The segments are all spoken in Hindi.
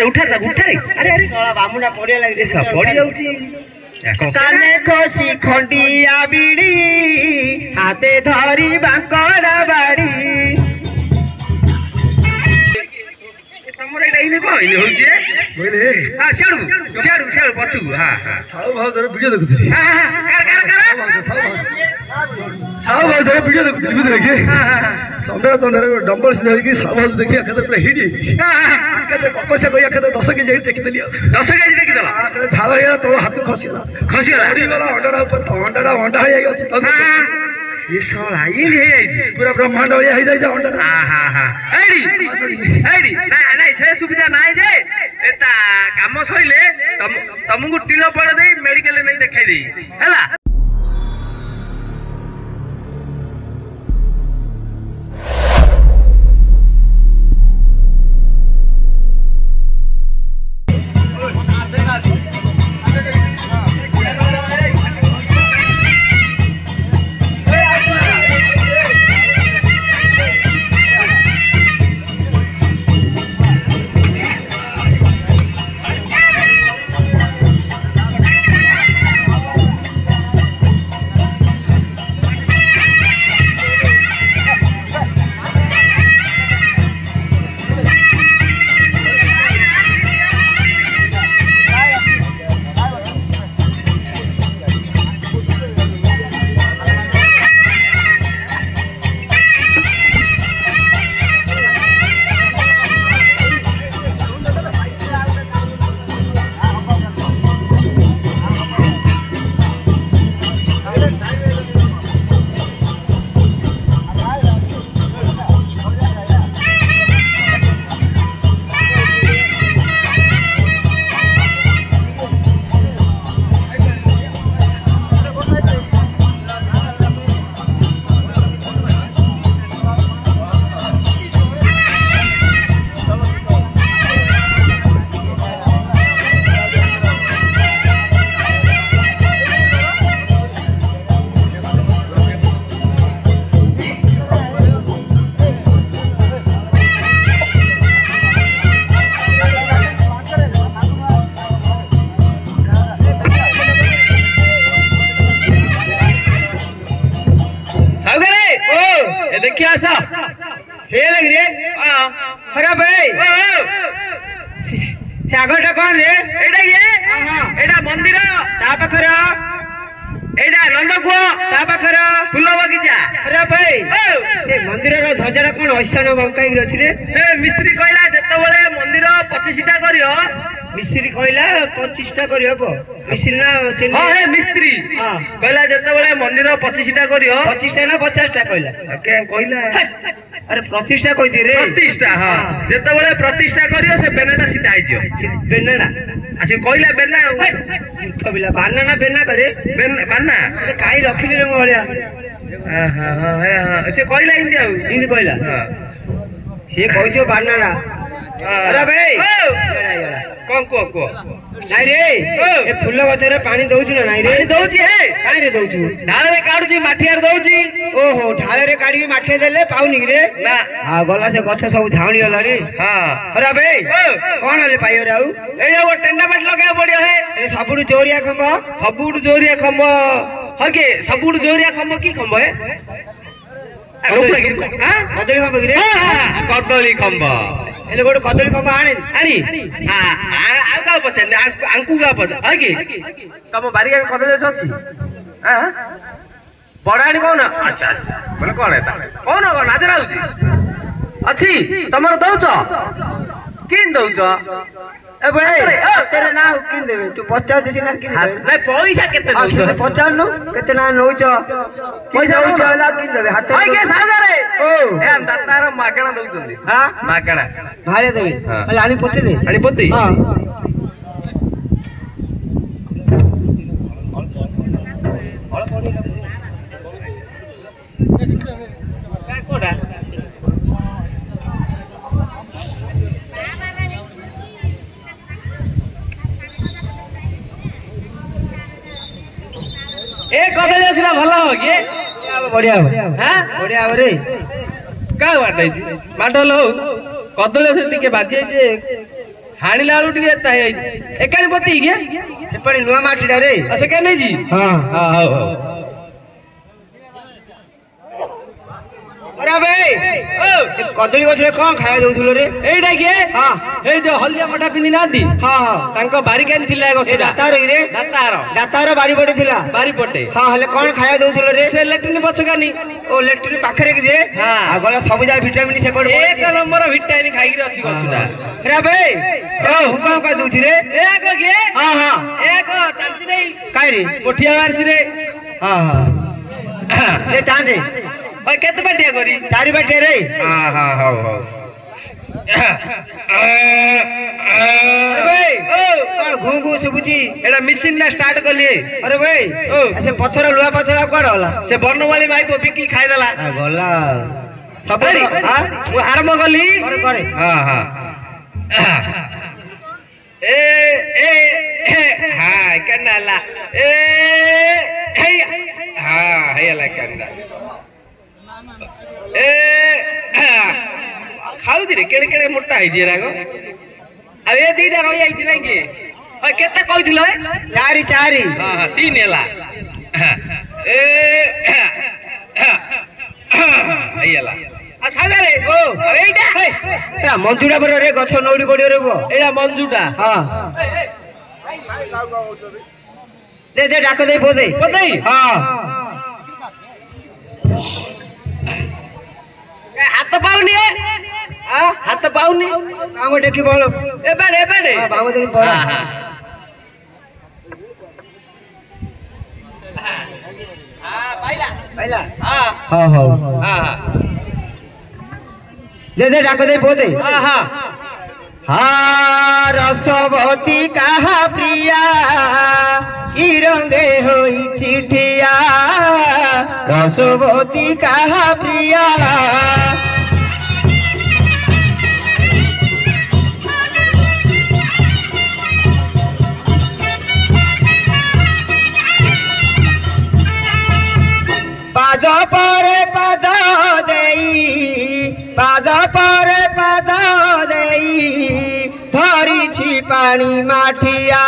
उठा अरे साला बामुना पड़िया लगे सब पड़ी जाउची काने खोसी खंडिया बिड़ी हाथे धरी बांकड़ा बाड़ी तमरे डाइने कहले होचे बोले हां छाड़ू पछु हां साहु भाव जरा वीडियो देखुथि हां कर साहु भाव जरा वीडियो देखुथि बुझले कि चंद्रा डंबल से धरिकी साहु भाव देखि अखते पूरा हिडी अखते ककसे कोई अखते 10 केजी टेकी देली 10 केजी टेकी देला अखते झाल हेला तो हाथ खसिला पड़ी गला अंडा ऊपर अंडा हई अछि ये साला ये ले पूरा ब्रह्मांड वाली हई जाय अंडा हां एडी ना से सुविधा नाइ जे एता काम सइले तमको टिलो पड़ दे मेडिकल नहीं देखाई दे हैला देखिए आसा हे लग रे अरे भाई सागरटा कौन रे एडा ये एडा मंदिर ता पाखर एडा नंदकुआ ता पाखर फुल बगीचा अरे भाई से मंदिर रो ध्वजा कोन ऐसन बंकाई रछि रे से मिस्त्री कहला जत्ते बेले मंदिर 25 टा करियो मिस्त्री कहला 25 टा करियो को मिस्त्री ना चिन्ह हां हे मिस्त्री हां कहला जत्ते बेले मंदिर 25 टा करियो 25 टा ना 50 टा कहला के कहला अरे प्रतिष्ठा कहि दे रे प्रतिष्ठा हां जत्ते बेले प्रतिष्ठा करियो से बेनाटा सीधा आइजियो बेनाटा आसे कहला बेना थबिला बाना ना बेना करे बाना ए काई रखिले रे मोहलिया हां हां से कहला हिंदी आ हिंदी कहला हां से कहियो बाना ना अरे भाई कौन को नाइ रे ए फूल गछरे पानी दउछु ना नाइ रे पानी दउछि हे काई रे दउछु ढाळे रे काढुछि माठियार दउछि ओहो ढाळे रे काढी माठे देले पाउनी रे ना हां गला से गछ सब धावणी गला रे हां अरे भाई कोन हले पाइयो रे आउ एडा वो टेंडा माट लगे पड़ियो हे ए सबुडु जोरिया खंबो हके सबुडु जोरिया खंबो की खंबो हे कदली खंबो रे कदली खंबो एले गोटे कदली खंबो आनी हां का पछन आंकु का पछ हके तम बारी कदली अछि हां बडाणी कोन अच्छा अच्छा बोले कोन एता कोन नाजरा होछि अछि तमर दउछ किन दउछ ए भाई तेरे ना किन देबे तू 50 सिना किन देबे नहीं पैसा केते दउछ 50 नो केते ना नउछ पैसा दउछ ला किन देबे हाथ ओए के सागरे ओ ए हम दातार मागणा दउछंदी हां मागणा भाले देबे बोले आनी पोती हां कोडा ए कदली असला भला हो के बढ़िया हां बढ़िया रे का बाटै छी माडल हो कदली असला टिके बाजी जे ହାଣିଲା ବେଳୁ ଟିକେ ଏତା ହେଇଯାଇଛି ଏକାନି ପତି କି ସେପଟେ ନୂଆ ମାଟିଟା ରେ ସେ କେ ନେଇଛି ହଁ ହଉ ହଉ ଅରେ ଭାଇ କଦଳୀ ଗଛରେ କଣ ଖାଇବା ଦଉଥିଲ ରେ ଏଇଟା କିଏ ହଁ ଏଇ ଯୋଉ ହଳଦିଆ ମୋଟା ପିନ୍ଧି ନାହାନ୍ତି ହଁ ହଁ ତାଙ୍କ ବାରିକାନି ଥିଲା ଏ ଗଛଟା ଦାତାର କି ରେ ଦାତାର ବାରି ପଟେ ଥିଲା ବାରିପଟେ ହଁ ହେଲେ କଣ ଖାଇବା ଦଉଥିଲ ରେ ସେ ଲାଟ୍ରିନ୍ ପଛକାନି ଓ ଲେଟ୍ରିନ୍ ପାଖରେ କି ରେ ହଁ। ଆଉ ଗଲା ସବୁ ଯାକ ଭିଟାମିନ ସେପଟେ ଏକ ନମ୍ବର ଭିଟାମିନ ଖାଇକିରି ଅଛି ଗଛଟା ରେ ଭାଇ କଣ କଣ ଦଉଥି ରେ ଏକ କିଏ ହଁ ହଁ ଏକ ଚାଲିଛି ଦେଇ କାଇ ରେ କୋଠିଆ ବାହାରିଛି ରେ ହଁ ହଁ ଏ ଚାଁଚେ ଭାଇ କେତେ ବାଟିଆ କରି ଚାରି ବାଟିଆ ରେ ହଁ ହଁ ହଉ ହଉ ଭାଇ କଣ ଘୁ ଘୁ ଶୁଭୁଛି ଏଟା ମେସିନ ଟା ଷ୍ଟାର୍ଟ କଲି ଆରେ ଭାଇ ସେ ପଥର ଲୁହା ପଥର କୁଆଡେ ଗଲା ସେ ବର୍ଣ୍ଣମାଳୀ ମାଇପ ବିକି ଖାଇଦେଲା ଗଲା ସବୁ ମୁଁ ଆରମ୍ଭ କଲି କରେ ହଁ ହଁ ଏ ଏ ହଁ କେନ୍ନା ହେଲା ଏ ହଁ ହେଇଗଲା କେନ୍ନା ଏ ଖାଉଛି ରେ କେଡ଼େ କେଡ଼େ ମୋଟା ହେଇଛି ରାଗ ଆଉ ଏ ଦିଟା ରହିଯାଇଛି ନାଇଁ କି କେତେ କହିଥିଲ ଚାରି ଚାରି ହଁ ହଁ ତିନି ହେଲା ଏ ହେଇଗଲା ଆଉ ସାଗରେ ଏଇଟା ମଞ୍ଜୁଟା ପରା ରେ ଗଛ ନଉଡ଼ି ପଡିବ ରେ ପୁଅ ଏଇଟା ମଞ୍ଜୁଟା ହଁ ଦେ ଦେ ଡାକ ଦେଇ ପୋଦେଇ ପୋଦେଇ ହଁ ହାତ ପାଉନି ହାତ ପାଉନି ଆମ ଟେକି ବଳ ଏବାଡେ ଏବାଡେ ବାମ ଦେଖି ବଳ ପାଇଲା ହଁ ହଉ ଦେ ଦେ ଡାକ ଦେଇ ପୋଦେଇ हा रसवती कहा प्रिया की रंगे होई चिठिया रसवती कहा प्रिया पाद पर पाद देई पाद पर पाद देई धरिछि पानी माठिया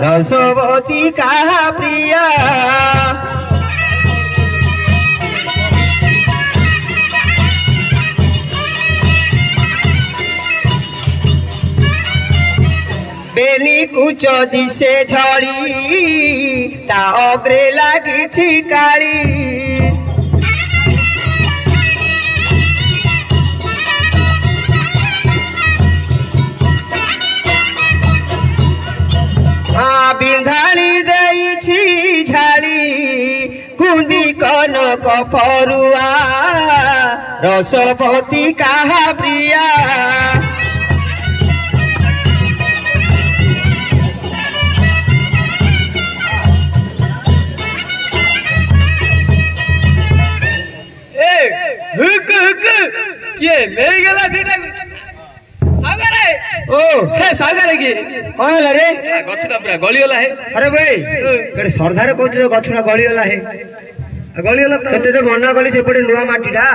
रसवती कहा प्रिया बेनी कुच दिशे झड़ी ता अग्रे लागिछि काली बिंधाणी देइछि झाड़ी कुंदी कनक परुआ रसवती कहा प्रिया हुक हुक किए नहीं गला दीटा सागरे ओ हे सागरे की कौन है रे गछटा पूरा गली गला है अरे भाई एडे सरदार कहते गछटा गली गला है गली गला केते जे मना गली सेपटे नुआ माटीटा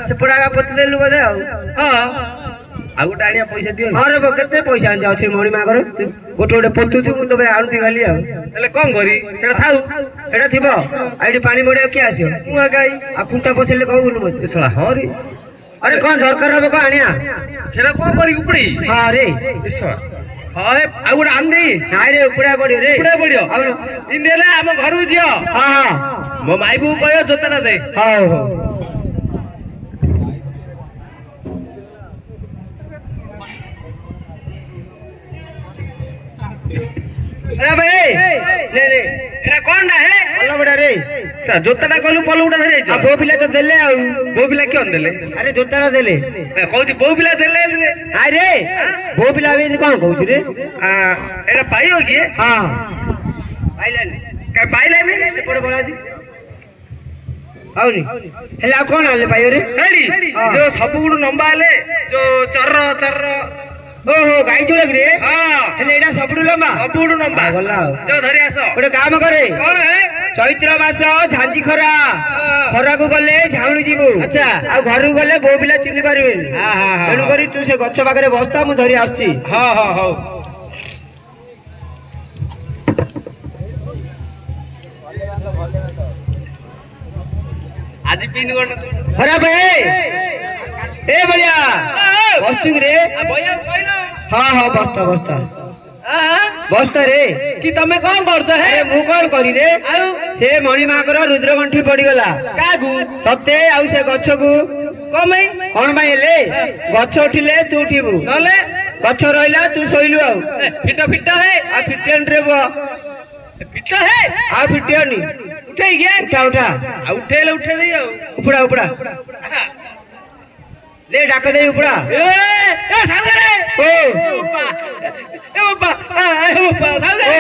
सेपटे आगा पति देलु बदे हां आ गोटे आनिया पैसा दियो अरे बो केते पैसा आन जाउछि मोणी मागर गोटे गोटे पतु थु मु तबे आउथि खाली हेले कोन करी सेटा थाउ एटा थिबो आइडी पानी मोडे के आसियो मुआ गाई आ खुंटा बसेले कहउनु मत सला हरी अरे कोन दरकार हबे को आनिया सेटा कोन करी उपड़ी हां रे सला हाय आ गोटे आन दे नाइ रे उपड़ा पडियो रे उपड़ा पडियो इन देले हम घरु जियो हां हां मो माइबू कयो जोतना दे हां हो अरे भाई ले ले एटा कोन ना है पल्ला बडा रे सा जोतटा कलु पल्ला उडा धरै छ आ बो पिला तो देले आ बो पिला केन देले अरे जोतारा देले कहउती बो पिला देले रे आइ रे बो पिला बे कोन कहउती रे एटा पाइयो की हां पाइलन का पाइलानी सेपड़ बळा दी आउनी हेला कोन आले पाइयो रे रेडी जो सब गुड नंबा ले जो चर्र चर्र ଓହୋ ଗାଈ ଚୋଳକ ରେ ହଁ ହେଲେ ଏଇଟା ସବୁଠୁ ଲମ୍ବା ସବୁଠୁ ଲମ୍ବା ଗଲା ଆଉ ଯୋଉ ଧରି ଆସ ଗୋଟେ କାମ କରେ କଣ ହେ ଚୈତ୍ର ମାସ ଝାଞ୍ଜି ଖରା ଖରାକୁ ଗଲେ ଝାଉଁଳି ଯିବୁ ଆଚ୍ଛା। ଆଉ ଘରକୁ ଗଲେ ବୋଉ ପିଲା ଚିହ୍ନି ପାରିବେନି ହଁ, ହଁ, ହଁ। ତେଣୁ କରି ତୁ ସେ ଗଛ ପାଖରେ ବସ୍ତା ମୁଁ ଧରି ଆସୁଛି ହଁ ହଁ ହଉ ଆଜି ପିନ୍ ଗଣ୍ଡ ଖରାପ ଏ ବଳିଆ ବସଛୁ କି ରେ ବଇଆ କହିଲ ହଁ ହଁ ବସ୍ତା ବସ୍ତା ବସ୍ତା ରେ କି ତମେ କଣ କରୁଛ ହେ ଆରେ ମୁଁ କଣ କରି ରେ ଆଉ ସେ ମଣିମାଙ୍କର ରୁଦ୍ରଗଣ୍ଠି ପଡିଗଲା କାହାକୁ ତତେ ଆଉ ସେ ଗଛକୁ କମେଇ କଣ ପାଇଁ ହେଲେ ଗଛ ଉଠିଲେ ତୁ ଉଠିବୁ ନହେଲେ ଗଛ ରହିଲା ତୁ ଶୋଇଲୁ ଆଉ ଫିଟ ଫିଟ ହେ ଆଉ ଫିଟିଅନି ରେ ବୁଅ ଫିଟ ହେ ଆଉ ଫିଟିଅନି ଉଠେଇ ଗିଆ ଉଠା ଉଠା ଆଉ ଉଠେଇଲେ ଉଠେଇ ଦେଇ ଆଉ ଉପଡା ଉପଡା ଦେ ଡାକ ଦେଇ ଉପଡା ଏ ସାଙ୍ଗରେ ଓ ଏ ବାପା ସାଙ୍ଗରେ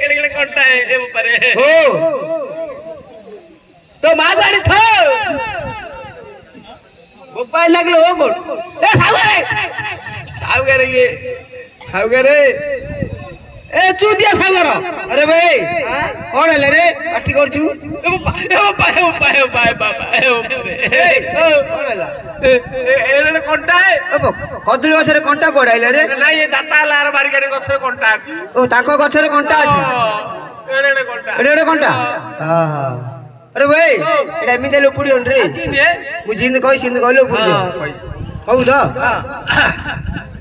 କେଡେ କେଡେ କଣ୍ଟା ଏ ବାପା ରେ ଓ तो माँ गाड़ी थो मोबाइल लगलो हो बोल ए सावगरे ये सावगरे ए चूदिया सागर अरे भाई कौन है रे पार्टी कर तू ए बाबा कौन है एने कोंटा है कदली गछरे कंटा कोडाइले रे ना ये दाता लार बारी गाड़ी गछरे कोंटा अछि ओ ताको गछरे कंटा अछि एने कोंटा एडे कंटा हां हां अरे भाई एडा एमि देलो पुडी ओन रे किने मु जिंद कहि सिंद कहलो पुडी कहू तो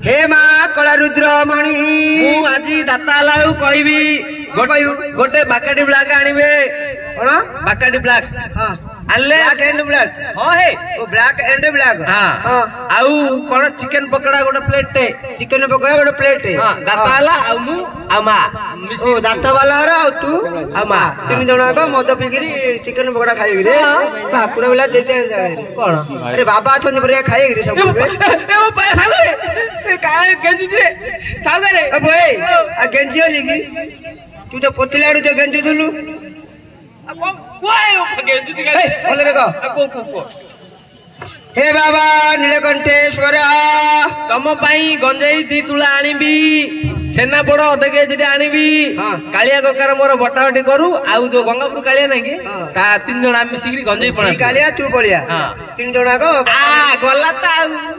हे मां कला रुद्र मणि मु आजी दाता लाउ कहबी गोटे बाकाडी ब्लैक आनिबे कोन बाकाडी ब्लैक हां आनले ब्लैक एंड ब्लैक हां हे ओ ब्लैक एंड ब्लैक हां आउ कोन चिकन पकोड़ा गोटे प्लेट टे चिकन पकोड़ा गोटे प्लेट हां दाता वाला आउ मु आमा ओ दाता वाला रा आ तू आमा तीन जण आबा मद पिगिरी चिकन पकोड़ा खाइगिरी भाकुड़ा वाला देते कोन अरे बाबा अछन बरे खाइगिरी सब ए ओ पाए सागरे ए काय गेंजी रे सागरे ए भाई आ गेंजियो निकी तू तो पतलाडू तो गेंजू थलु कोई गेंजी रे बोले रे को हे बाबा नीलकंठेश्वर तम पाई गंजेई दी तुला आनिबी छेना बड़ अध केजी आनिबी हाँ। कालिया ककार मोर बटाबटी करू आउ जो गंगापुर कालिया नहीं कि हाँ। ता तीन जण आम मिसिकी गंजेई पणा कालिया तू बलिया हाँ। तीन जण आगो आ गला ता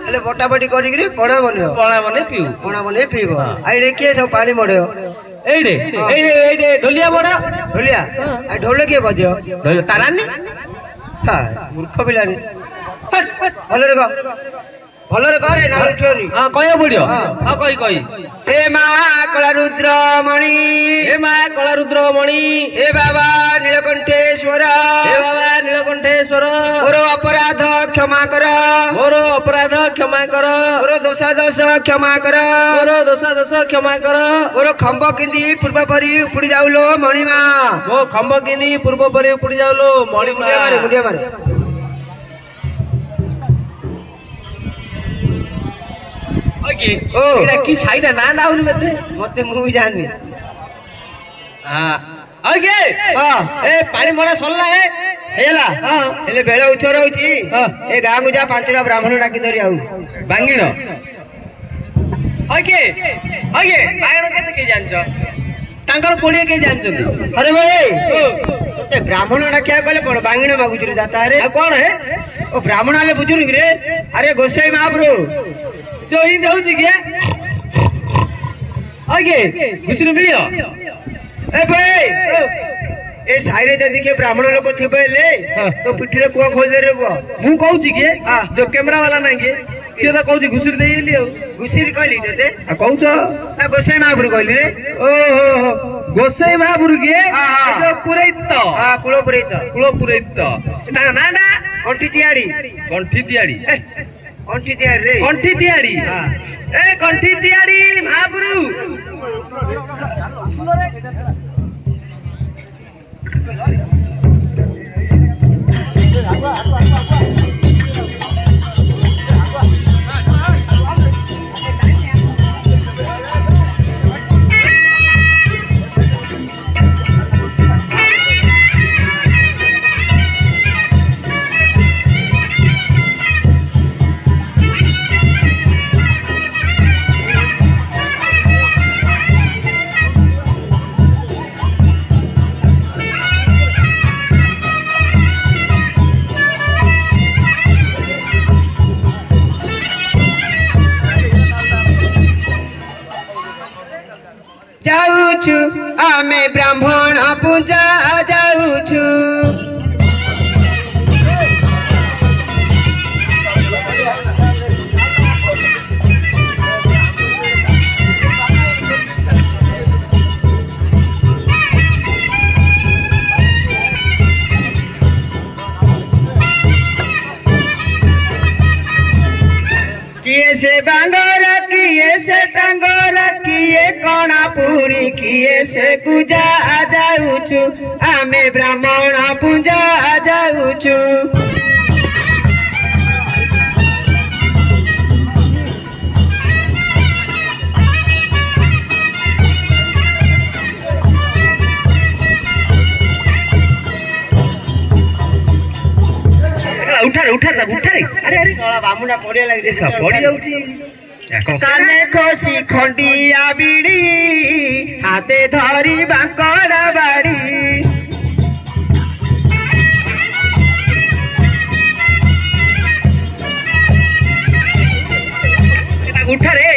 हेले बटाबटी करिगिरी पणा बनियो पणा बने पिउ पणा बने पीबो आइरे के सब पानी मडयो एइडे एइडे ढोलिया बड़ ढोलिया आ ढोल के बजियो ढोल तारानी हां मूर्ख बिलानी भलरे ग भलरे करे ना उठोरी हां कहियो पडियो हां कहि हे मां कला रुद्र मणि हे मा कला रुद्र मणि हे बाबा नीलकंठेश्वर हे बाबा नीलकंठेश्वर मोर अपराध क्षमा कर मोर अपराध क्षमा कर मोर दोष क्षमा कर मोर दोष क्षमा कर मोर खंब किंदी पूर्व परी उपुड़ी जाउलो मणिमा मो खंब किनी पूर्व परे पुडी जाउलो मणि मुंडिया मारे ओके ओ। एटा की साइड ना नाउनी मते मु भी जानी हां ओके हां ए पानी मोड़ा सरला है हेला हां हेले बेळ उच्चर होची ए गां गु जा पांचटा ब्राह्मण डाकी धरि आउ बांगिण ओके ओके बांगिण केते के जानछो तांकर कोडिया के जानछो अरे भाई तते ब्राह्मण डाकिया कहले कोन बांगिण मागुची रे जाता रे आ कोन है ओ ब्राह्मण आले बुझुनी रे अरे गोसाई महाप्रभु जो इन होची के ओके घुसरी मिलियो ए भाई ए साइरे जदी के ब्राह्मण लोक थिबे ले तो पिठरे कुआ खोल दे रे बुआ मु कहूची के हाँ। जो कैमरा वाला नहीं के से तो कहूची घुसरी देई लियो घुसिर कहली तते आ कहूछ ना गोसाई महाप्रभु कहली रे ओहो गोसाई महापुर के हाँ। जो पुरैत हां कुलो पुरैत कुलो पुरैत ता ना ना अंठी तियाड़ी गंठी तियाड़ी अंठी तियाड़ी रे कंठी तियाड़ी हाँ। ए कंठी तियाड़ी महापुरु आमे ब्राह्मण पूजा जाऊछु किए से बांगर किए से टांगर किए कणा पुणी किए से पूजा जाऊछु आमे ब्राह्मण पूजा जाऊछु उठा रे अरे साला बामुना पड़िया लागे सब पड़ी जाउची काने खोसी खंडिया बिड़ी हाथे धरी बांकड़ा बाड़ी उठा रे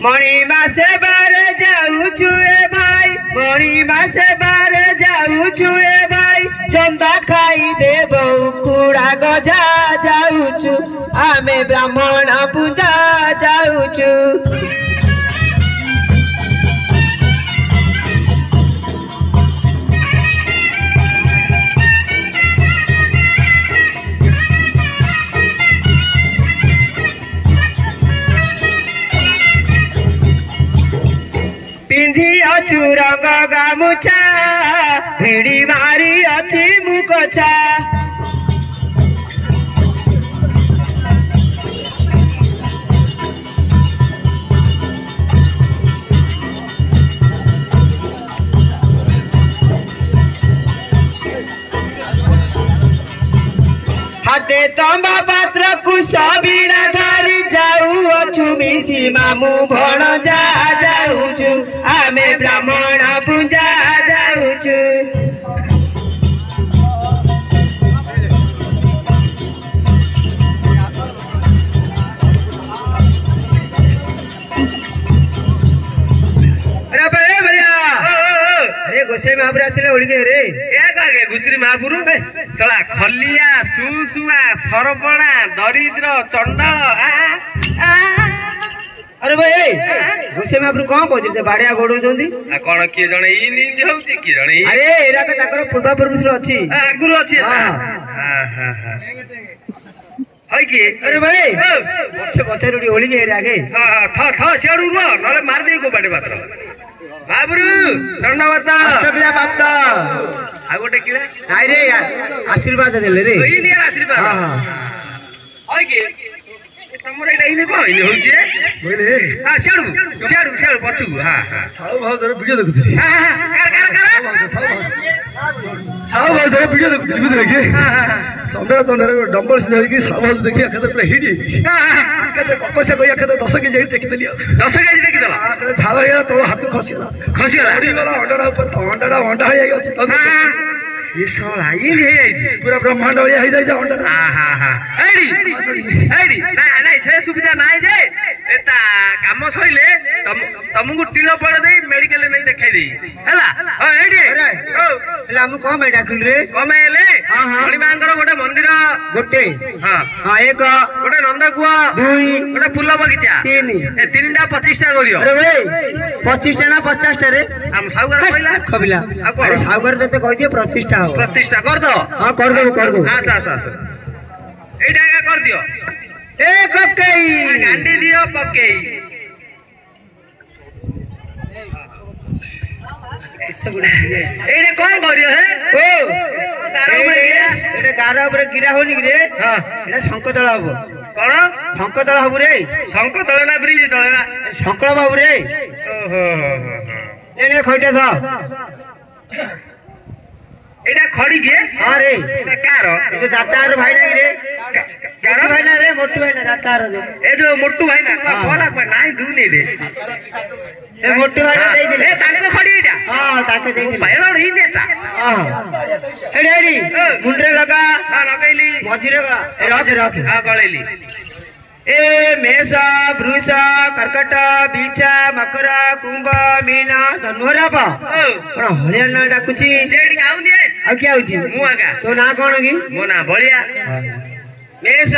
मणि मासे बार जाऊछु ए भाई मणि मासे बार जाऊछु ए भाई चंदा खाई देव कुड़ा गजा जाऊछु आमे ब्राह्मण पूजा जाऊछु पिंधी अछु रंग गामुछा भिड़ी मारी अछि मुकछा हाथे तंबा पात्र कुसबीणा धारी जाऊ अछु मिसी मामू भण जा जाऊछु आमे ब्राह्मण पूजा जाऊछु अरे बड़े बढ़िया अरे गोसाई महापुर आसिले ओळगे रे ए घुसरी महापुरु सला खलिया सुसुआ सरपणा दरिद्र चंडाल अरे भाई गोसाई महापुर कौन कहते बाड़िया गोड़ौଛନ୍ତି कौन किए जणे इन होउची किए जणे अरे एरा तो ताकर पूर्वा पूर्वश्री अछि आगुरु अछि हां हई की अरे भाई पछे पछे रुडी ओली के आगे था सेडु रो नले मार देई को बाटे पात्र बाबरू दंडवत टकला बापता आ गोटे किला नाइ रे आशीर्वाद देले रे कई निया आशीर्वाद हां हई की तमरे एटा इने को इने होउची बोले हां सेडु पछु हां साहु भाव जरा वीडियो देखुଥିଲି साहु भाव जरा वीडियो देखुଥିଲି बुझले कि चंद्रा डंबल से धरिकी साहु भाव देखि आखते पूरा हिडी आखते ककसे कोई आखते 10 के जाई टेकी देली 10 केजी टेकी देला आखते झाला या तो हाथ खसिला पड़ी गला अंडा ऊपर अंडा हई अछि ये साला इन हे आइजी पूरा ब्रह्मांड वाली हई जाई अंडा एडी ना से सुविधा नाइ जे एटा काम सइले तमगु टिलो पड़ दे मेडिकल नै देखाइ दे हला ओ एडी अरे ओ हला हम को में डाकिल रे कमेले हरि मांगर गोटे मंदिर गोटे हां हां एक गोटे नंदकुआ दुई गोटे फुल बगीचा तीन ए तीनटा 25 टा करियो अरे भाई 25 टा ना 50 टा रे हम साउगर कहला खबिला अरे साउगर तते कहि दिए प्रतिष्ठा हो प्रतिष्ठा कर दो हां कर दो आसा एटा का कर दियो ए ककई गांडी दियो पकेई एडे कोन करियो हे ओ गारो में गिरा एडे गारो ऊपर गिरा होनी रे हां एडे शंकतळ हबो कोन शंकतळ हबो रे शंक तळे ना ब्रिज तळे ना शंकर बाबू रे ओहो एने खइटा था एटा खड़ी के हां रे एटा कार ए जो दातार भाई नहीं रे कार भाई ना रे मोटू भाई ना दातार जो ए जो मोटू भाई ना कोला पर नाइ दू नै रे ए मोटू भाई ना दे दिले ए ताको खड़ी एटा हां ताके दे दिले भाईरो ही देता हां एडी मुंडरे लगा हां लगाइली मझिरे लगा ए रख हां गळैली ଏ ମେଷ ବୃଷ କର୍କଟ ବିଛା ମକର କୁମ୍ଭ ମୀନ ଧନୁରାପ କଣ ହରିୟାଣା ଡାକୁଛି ସେଠି ଆଉନି ଆଉ କିଏ ଆଉଛି ମୁଁ ଆଗା ତୋ ନାଁ କଣ କି ମୋ ନାଁ ବଳିଆ ମେଷ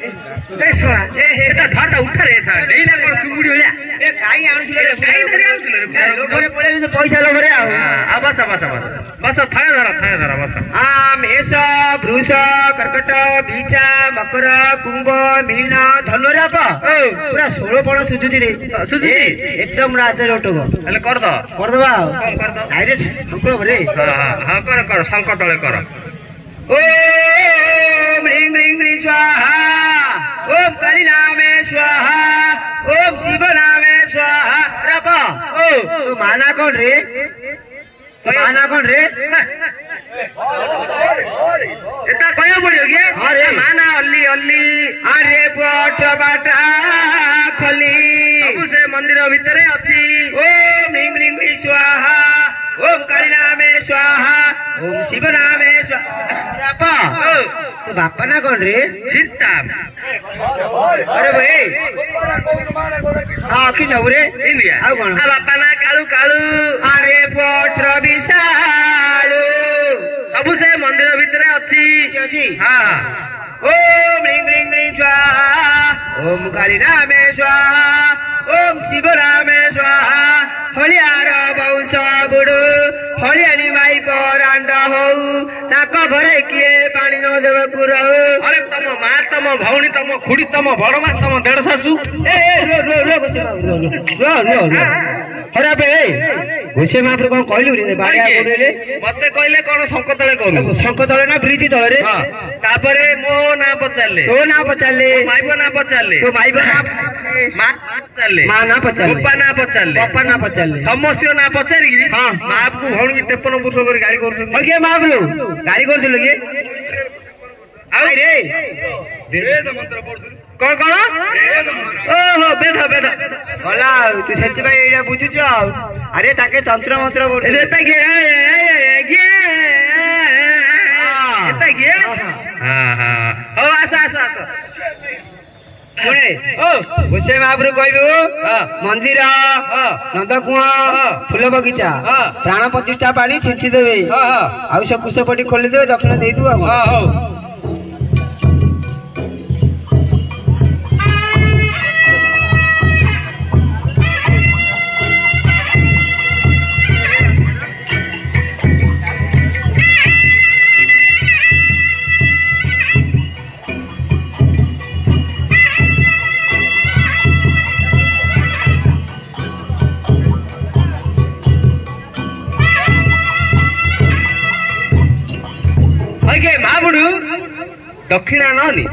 ଏ ଶଳା ଏଟା ଧରଟା ଉଠାରେ ଏଥା ଡେଇଲା କଣ ଚୁଙ୍ଗୁଡି ଭଳିଆ ଏ କାଇଁ ଆଣୁଛୁ ରେ କାଇଁ ଧରି ଆଣୁଥିଲ ରେ ଲୋଭରେ ପଳେଇବି ତ ପଇସା ଲୋଭରେ ଆଉ ବସ ବସ ବସ ବସ ଥରେ ଧର ବସ ଆ ମେଷ ବୃଷ କର୍କଟ ବିଛା ମକର କୁମ୍ଭ ମୀନ ଧନୁରାପ ପୁରା 16 ପଣ ସୁଜୁଛି ରେ ସୁଜୁଛି ଏକଦମ ରାଜ ଜଟକ ହେଲେ କରିଦ କରିଦବା ଆଉ କଣ କରିଦ ଆଇରେ ସଂକଳବରେ ହଁ କର ଶଙ୍କ ତଳେ କର ओम ह्रीं ह्रीं ह्रीं स्वाहा ओम काली नामे स्वाहा ओम शिव नामे स्वाहा रप तो माना कौन रे तो माना कौन रे एता कया पड़ियो के अरे माना अल्ली अल्ली अरे पट बाटा खली सब से मंदिर भितरे अछि ओम ह्रीं ह्रीं ह्रीं स्वाहा ओम काली नामे स्वाहा ओम शिव नामे स्वाहा रप तो बापा ना कौन रे सीता अरे भाई हाँ कि जाऊ रे इंडिया आउ कौन आ बापा ना कालू कालू अरे पत्र विशालु सब से मंदिर भितरे अछि अछि हां ओम ह्रीं ह्रीं ह्रीं स्वाहा ओम काली नामे स्वाहा ओम शिव नामे स्वाहा हलियार बौंश बुडु हलियानी माई परांड हो ताको घरे किए पानी न देव कुर अरे तम मां तम भौणी तम खुड़ी तम बड़ मां तम देड़ सासू ए रो रो रो रो हरा बे घोषे महाप्रभु कौन कहलु रे बाड़िया बोलेले मते कहले कोन शंख तळे करू शंख तळे ना प्रीति तळे रे हां तापरे मो ना पचारले तो ना पचारले माईबो ना पचारले तो माईबो ना मां पचारले मां ना पचारले पप्पा ना पचारले पप्पा ना पचारले समस्त ना पचारी हां बाप को भौणी 53 वर्ष कर गाड़ी करछन ओके महाप्रभु गाड़ी करथिल के आइ रे वेद मंत्र पढुथु कौन कौन ओहो बेद बेद गला तू सेति भाई एटा बुझुछ अरे ताके तंत्र मंत्र बोल एता के एता के हां हां ओ आसा आसा आसा सुने ओ घोषे महाप्रभु कहबो मंदिर नंद कुआ फूल बगीचा प्राण प्रतिष्ठा पानी छिंची देबे आउ से कुशपटी खोली देबे दक्षिण देई दु हां हो ओके महाबुडू दक्षिणा ननी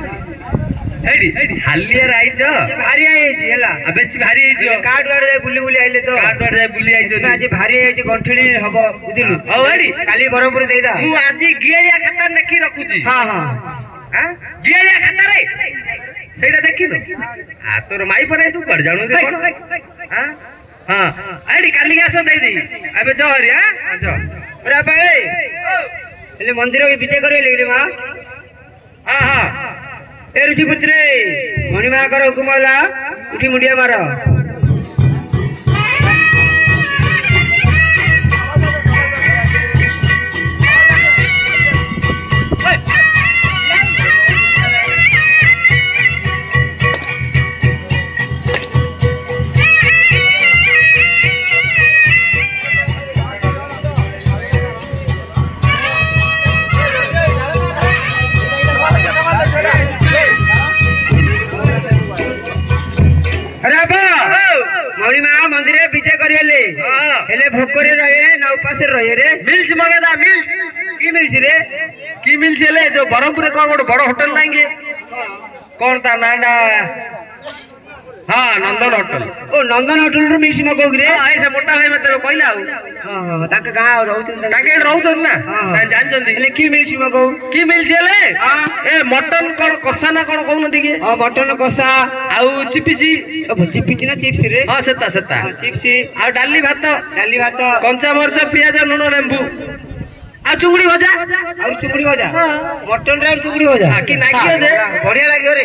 एडी हालियर आइछ भारी आई जी हला आ बेसी भारी आइछ काट वाड जाय बुली बुली आइले तो काट वाड जाय बुली आइछ आज भारी आई जी गंठड़ी हबो बुझिलु ओ एडी काली बरमपुर देई दा मु आज गियलिया खाता देखि रखुची हां हां हां गियलिया खाता रे सेटा देखिनु आ तोर माई पर तू कर जानु रे कोन हां हां एडी काली गास देई दे अबे जो हरि हां जो रे भाई ले मंदिर के विजय करे ले रे मां हां हां ए ऋषि पुत्रे मणिमा कर हुकुम होला उठी मुंडिया मार मणिमा मंदिर विजय करिले हेले भोकरे रहे ना उपास रहे रे मिल्स मगेदा मिल्स की मिलछ रे की मिल्स ले जो बरमपुर कोन बड़ बड़ होटल लाएंगे कौन ता नाडा हां नंदन होटल ओ नंदन होटल रो मिलछ मगो रे हां ऐसे मोटा भाई मते कहला हां ताके गां रहउछन ताके रहउछन ना जान जंदी हेले की मिलछ मगो की मिल्स ले ए मटन कोन कसा ना कोन कहू नदी के हां मटन कसा आउ चिपिसी ओ चिपिची ना चिप्स रे हां सेता सेता चिप्स आ डाली भात डाली भात कंचा मरचा पियाज नुन लेंबू ଆଉ ଚୁଙ୍ଗୁଡି ଭଜା ଆଉ ଚୁଙ୍ଗୁଡି ଭଜା ମଟନ ରେ ଆଉ ଚୁଙ୍ଗୁଡି ଭଜା କି ନାଗିବ ଯେ ବଢିଆ ଲାଗିବ ରେ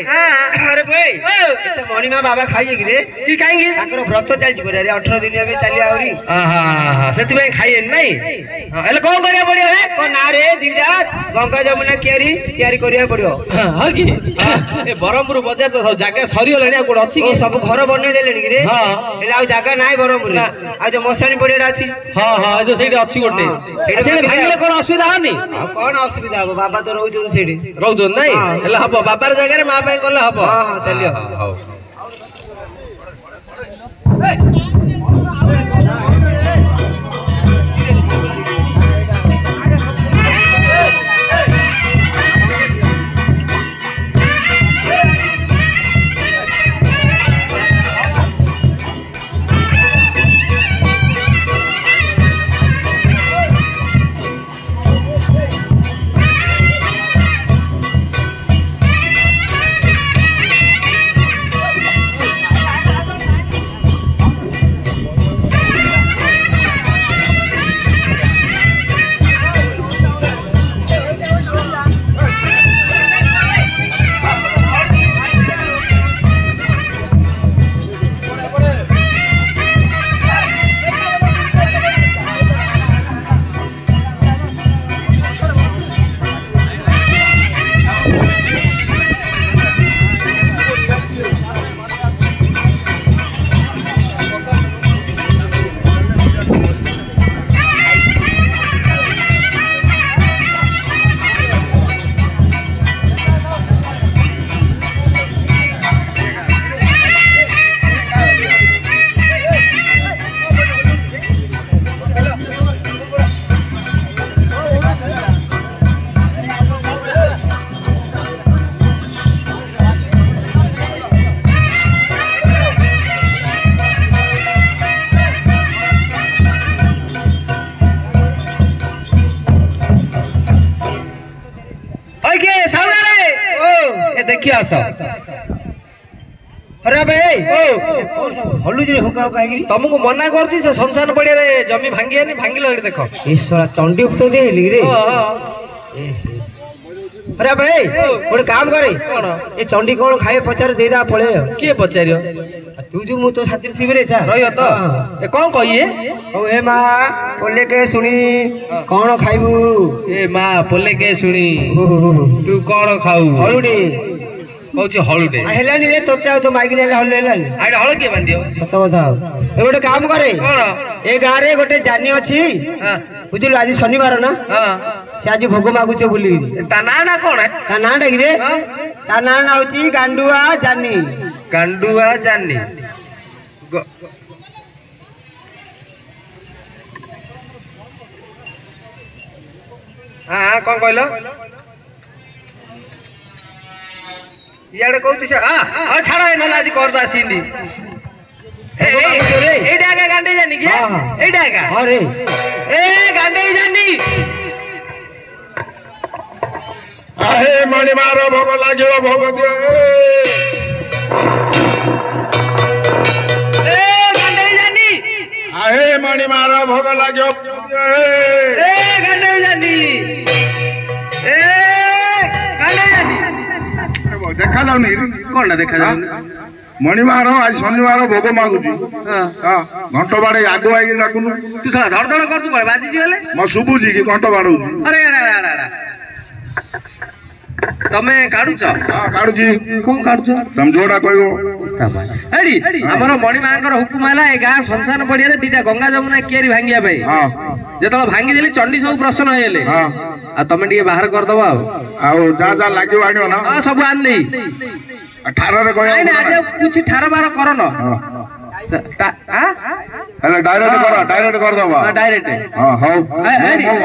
ଆରେ ଭାଇ ଏତେ ମଣିମା ବାବା ଖାଇବେ କି ରେ କି କାହିଁକି ତାଙ୍କର ବ୍ରତ ଚାଲିଛି ପରା 18 ଦିନ ଏବେ ଚାଲିବା ଆହୁରି ସେଥିପାଇଁ ଖାଇବେନି ନାଇଁ ହେଲେ କଣ କରିବାକୁ ପଡିବ ହେ କଣ ନା ରେ ଦିଟା ଗଙ୍ଗା ଯମୁନା ତିଆରି କରିବାକୁ ପଡିବ ହଁ କି ଏ ବରହମପୁର ବଜାର ତ ଜାଗା ସରିଗଲାଣି ଆଉ କୋଉଠି ଅଛି କି ସବୁ ଘର ବନେଇ ଦେଲେଣି କି ରେ ହେଲେ ଆଉ ଜାଗା ନାହିଁ ବରହମପୁରରେ ଆଉ ଯୋଉ ମଶାଣି ପଡିଆରେ ଅଛି ଯୋଉ ସେଇଠି ଅଛି ଗୋଟେ ସେଇଠି ଭାଙ୍ଗିଲେ କଣ ଅସୁବିଧା ହବନି ଆଉ କଣ ଅସୁବିଧା ହବ ବାବା ତ ରହୁଛନ୍ତି ସେଇଠି ରହୁଛନ୍ତି ନାଇଁ ହେଲେ ହବ ବାବାର ଜାଗାରେ ମା ପାଇଁ କଲେ ହବ ହଁ ଚାଲିବ ହଉ देखिए आस अरे भाई हलुजी हुका हुका तुमको मना करती से संसार पड़िया रे जमी भांगियानी भांगिलो एठी देखो ए साला चंडी उतर देली रे अरे भाई गोटे काम करे ए चंडी कोन खाए पचार दे दा पळे के पचारियो तू जो मु तो साथी थिबे रे जा रहियो तो ए कोन कहिए ओ ए मां बोले के सुनी कोन खाइबू ए मां बोले के सुनी तू कोन खाऊ हलुडी कहूँ हलुडे हेलानी रे तोते आ तो माइक ने हल हेलानी आडे हल के बांधियो सत कथा ए गोटे काम करे कोन ए गां रे गोटे जानी अछि बुझिलु आज शनिवार ना से आज भोग मागुचे बोली ता ना कोन है ता ना डे रे ता ना होची गांडुआ जानी हां कोन कहलो याडे कहूती से हां छाड़ा ए नला आज कर दा सिंदी ए डागा गांडे जानी के ए डागा अरे ए गांडे जानी आहे मणि मारो भोग लाग्यो भोग दे ए गांडे जानी आहे मणि मारो भोग लाग्यो ए गांडे जानी ए गांडे जानी देखा जाउनी कोन ना देखा जाउनी मणिमार आज शनिवार भोग मागुची घंट बाड़े आगु आई डाकुनु तू साला धड़ धड़ कर तू बाजी जी वाले म सुबुजी की घंट बाड़ू अरे तमे काढुछ हां काढुची कोन काढुछ तम जोड़ा कहबो एडी हमर मणि मांकर हुकुम हैला ए गां संसार पड़िया रे तीटा गंगा जमुना केरी भांगिया भाई हां जेतला भांगी देली चंडी सब प्रश्न हेले हां आ तमे डी बाहर कर दबा आउ जा लागियो आनियो ना हां सब आन नहीं 18 रे कहया नहीं आज कुछ 18 12 करो न हां हेले डायरेक्ट कर दबा हां डायरेक्ट हां हो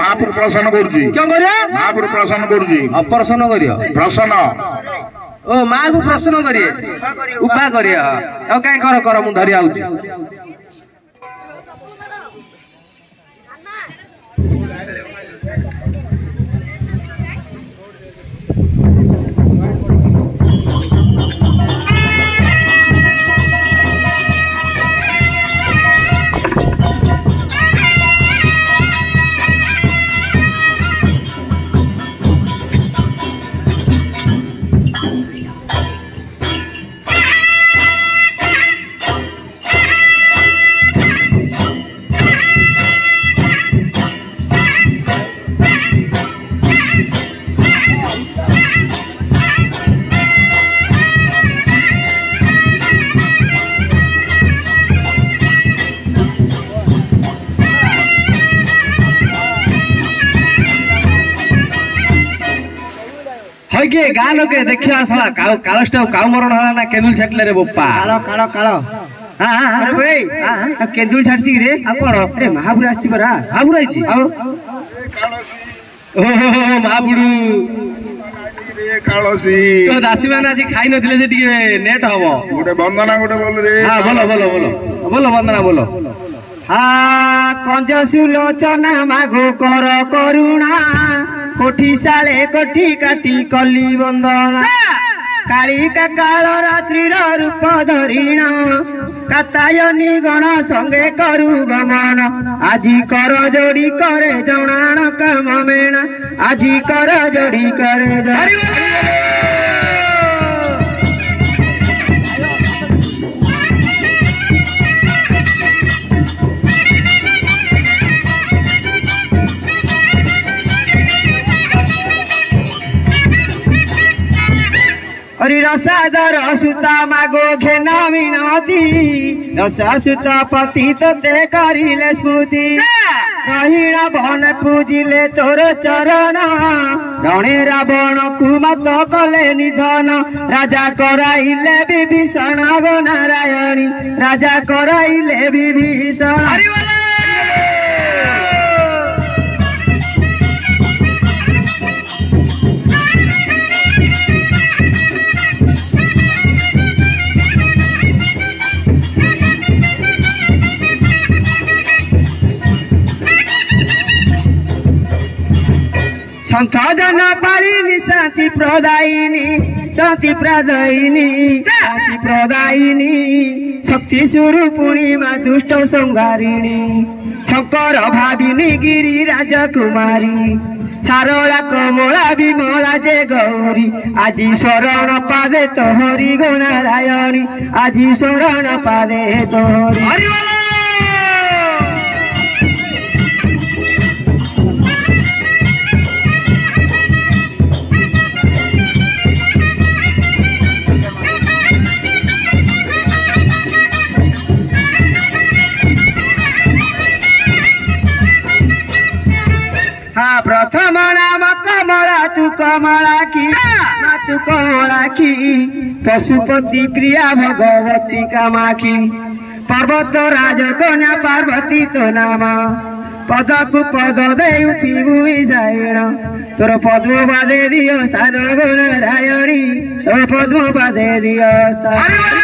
आप प्रश्न करूची क्यों करियो आप प्रश्न करूची ऑपरेशन करियो प्रश्न ओ मां को प्रश्न करिए उबा करिए हां काई कर मु धरि आउची ଗାଁ ଲୋକେ ଦେଖିବା ଶଳା କାଳଷ୍ଟ କାଉ ମରଣ ହେଲା ନା କେନ୍ଦୁଲ ଛାଟିଲେ ରେ ବୋପା କାଳ ଆରେ ଭାଇ କେନ୍ଦୁଲ ଛାଡିଛି ରେ ଆଉ କଣ ଆରେ ମହାପୁର ଆସିଛି ପରା ମହାପୁର ହେଇଛି ଆଉ ଓହୋ ମହାପୁରୁ ତ ଦାସୀ ମାନେ ଆଜି ଖାଇ ନଥିଲେ ଯେ ଟିକେ ନେଟ୍ ହବ ଗୋଟେ ବନ୍ଦନା ଗୋଟେ ବୋଲ ରେ ହଁ ବୋଲ ବୋଲ ବୋଲ ବୋଲ ବନ୍ଦନା ବୋଲ হা কঞ্জ সুলোচনা মাগো কর করুণা কোঠি শালে কোঠি কাটি কলি বন্দনা কালিকা কাল রাত্রির রূপ ধরিণ কাতায়নী গণ সঙ্গে করু গমন আজি কর যোড়ি করে জনাণ কাম মেণা আজি কর যোড়ি করে हरि रसादर सुता मागो घेना मिनती रसा सुता पति ते करिले स्मृति कहिण बन पूजिले तोर चरण रणे रावण कुमत कले निधन राजा कराइले विभीषण गो नारायणी राजा कराइले विभीषण संत जन पालिनी शांति प्रदायिनी शक्ति स्वरूपिणी मा दुष्ट संहारिणी शंकर भाविनी गिरी राजकुमारी सारला कमला विमला जे गौरी आजी शरण पादे तोहरी गो नारायणी आजी शरण पादे तोहरी प्रथम नाम कमला तू कमला की पशुपति प्रिया भगवती कामाखी पर्वत राज कन्या पार्वती तो नाम पद को पद देउथी भूमि साइण तोर पद्म पादे दियो स्थान गो नारायणी तोर पद्म पादे दियो स्थान